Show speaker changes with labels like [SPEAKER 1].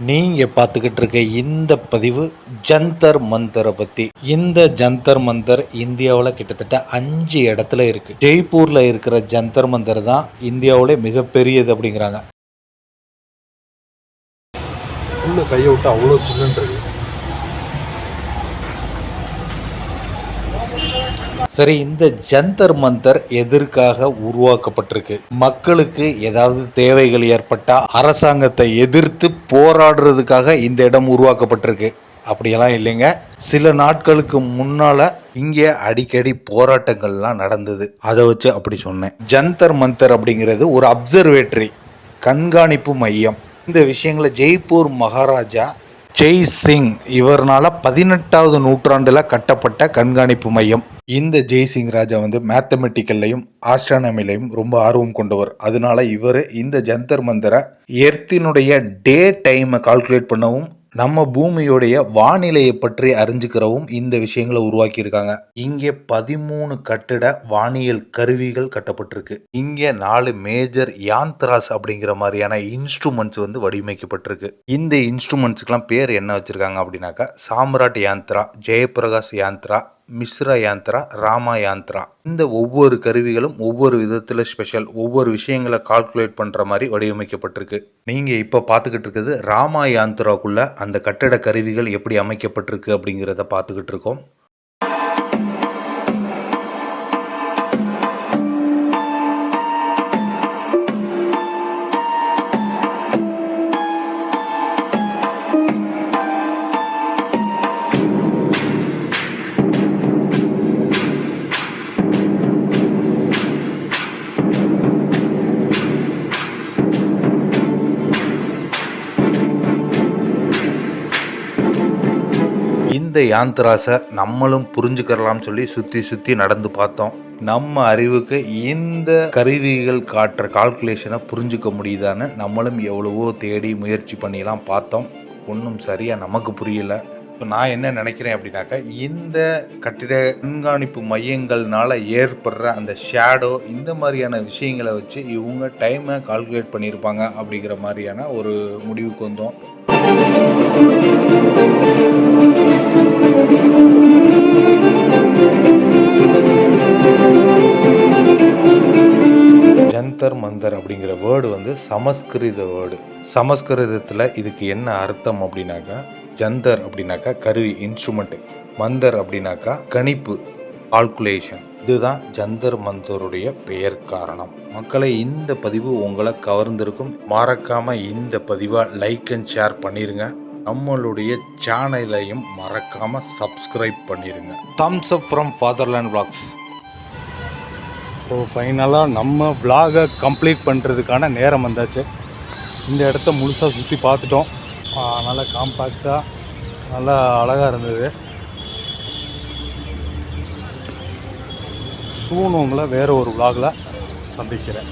[SPEAKER 1] நீங்க பார்த்துக்கிட்டு இருக்க இந்த பதிவு ஜந்தர் மந்தரை பத்தி. இந்த ஜந்தர் மந்தர் இந்தியாவில் கிட்டத்தட்ட 5 இடத்துல இருக்கு. ஜெய்ப்பூர்ல இருக்கிற ஜந்தர் மந்தர் தான் இந்தியாவிலே மிகப்பெரியது அப்படிங்கிறாங்க.
[SPEAKER 2] உள்ள கையை விட்டு அவ்வளோ சின்னன்னு இருக்கு.
[SPEAKER 1] சரி, இந்த ஜந்தர் மந்தர் எதற்காக உருவாக்கப்பட்டிருக்கு? மக்களுக்கு ஏதாவது தேவைகள் ஏற்பட்டா அரசாங்கத்தை எதிர்த்து போராடுறதுக்காக இந்த இடம் உருவாக்கப்பட்டிருக்கு அப்படியெல்லாம் இல்லைங்க. சில நாட்களுக்கு முன்னால இங்கே அடிக்கடி போராட்டங்கள்லாம் நடந்தது. அதை வச்சு அப்படி சொன்னேன். ஜந்தர் மந்தர் அப்படிங்கிறது ஒரு அப்சர்வேட்டரி, கண்காணிப்பு மையம். இந்த விஷயங்களை ஜெய்ப்பூர் மகாராஜா ஜெய் சிங் இவர்னால 18வது நூற்றாண்டில் கட்டப்பட்ட கண்காணிப்பு மையம். இந்த ஜெய்சிங் ராஜா வந்து மேத்தமெட்டிக்கல்லையும் ஆஸ்ட்ரானமிலையும் ரொம்ப ஆர்வம் கொண்டவர். அதனால இவர் இந்த ஜந்தர் மந்தரை எர்த்தினுடைய டே டைமை கால்குலேட் பண்ணவும் நம்ம பூமியோடைய வானிலையை பற்றி அறிஞ்சுக்கிறவும் இந்த விஷயங்களை உருவாக்கியிருக்காங்க. இங்கே 13 கட்டிட வானியல் கருவிகள் கட்டப்பட்டிருக்கு. இங்கே 4 மேஜர் யாந்த்ராஸ் அப்படிங்கிற மாதிரியான இன்ஸ்ட்ருமெண்ட்ஸ் வந்து வடிவமைக்கப்பட்டிருக்கு. இந்த இன்ஸ்ட்ருமெண்ட்ஸுக்கெல்லாம் பேர் என்ன வச்சிருக்காங்க அப்படின்னாக்கா சாம்ராட் யாந்த்ரா, ஜெயபிரகாஷ் யாந்த்ரா, மிஸ்ரா யாந்த்ரா, ராமா யாந்த்ரா. இந்த ஒவ்வொரு கருவிகளும் ஒவ்வொரு விதத்தில் ஸ்பெஷல், ஒவ்வொரு விஷயங்களை கால்குலேட் பண்ணுற மாதிரி வடிவமைக்கப்பட்டிருக்கு. நீங்கள் இப்போ பார்த்துக்கிட்டு இருக்கிறது ராமா யாந்த்ராக்குள்ள அந்த கட்டட கருவிகள் எப்படி அமைக்கப்பட்டிருக்கு அப்படிங்கிறத பார்த்துக்கிட்டு இருக்கோம். இந்த யாந்த்ராஸை நம்மளும் புரிஞ்சுக்கிறலாம்னு சொல்லி சுற்றி சுற்றி நடந்து பார்த்தோம். நம்ம அறிவுக்கு இந்த கருவிகள் காட்டுற கால்குலேஷனை புரிஞ்சுக்க முடியுதான்னு நம்மளும் எவ்வளவோ தேடி முயற்சி பண்ணிலாம் பார்த்தோம். ஒன்றும் சரியாக நமக்கு புரியல. இப்போ நான் என்ன நினைக்கிறேன் அப்படின்னாக்கா, இந்த கட்டிட கண்காணிப்பு மையங்கள்னால ஏற்படுற அந்த ஷேடோ, இந்த மாதிரியான விஷயங்களை வச்சு இவங்க டைமை கால்குலேட் பண்ணியிருப்பாங்க அப்படிங்கிற மாதிரியான ஒரு முடிவுக்கு வந்தோம். ஜந்தர் மந்தர் அப்படிங்கிற வேர்டு வந்து சமஸ்கிருத வேர்டு. சமஸ்கிருதத்தில் இதுக்கு என்ன அர்த்தம் அப்படின்னாக்கா, ஜந்தர் அப்படின்னாக்கா கருவி, இன்ஸ்ட்ருமெண்ட். மந்தர் அப்படின்னாக்கா கணிப்பு, கால்குலேஷன். இதுதான் ஜந்தர் மந்தருடைய பெயர் காரணம். மக்களை, இந்த பதிவு உங்களை கவர்ந்திருக்கும். மறக்காம இந்த பதிவை லைக் அண்ட் ஷேர் பண்ணிருங்க. நம்மளுடைய சேனலையும் மறக்காம சப்ஸ்கிரைப் பண்ணிருங்க. Thums up from fatherland vlogs.
[SPEAKER 2] So ஃபைனலாக நம்ம விலாகை கம்ப்ளீட் பண்ணுறதுக்கான நேரம் வந்தாச்சு. இந்த இடத்த முழுசாக சுற்றி பார்த்துட்டோம். நல்லா காம்பேக்டாக நல்லா அழகாக இருந்தது. சூன் உங்களை வேறு ஒரு விலாகில் சந்திக்கிறேன்.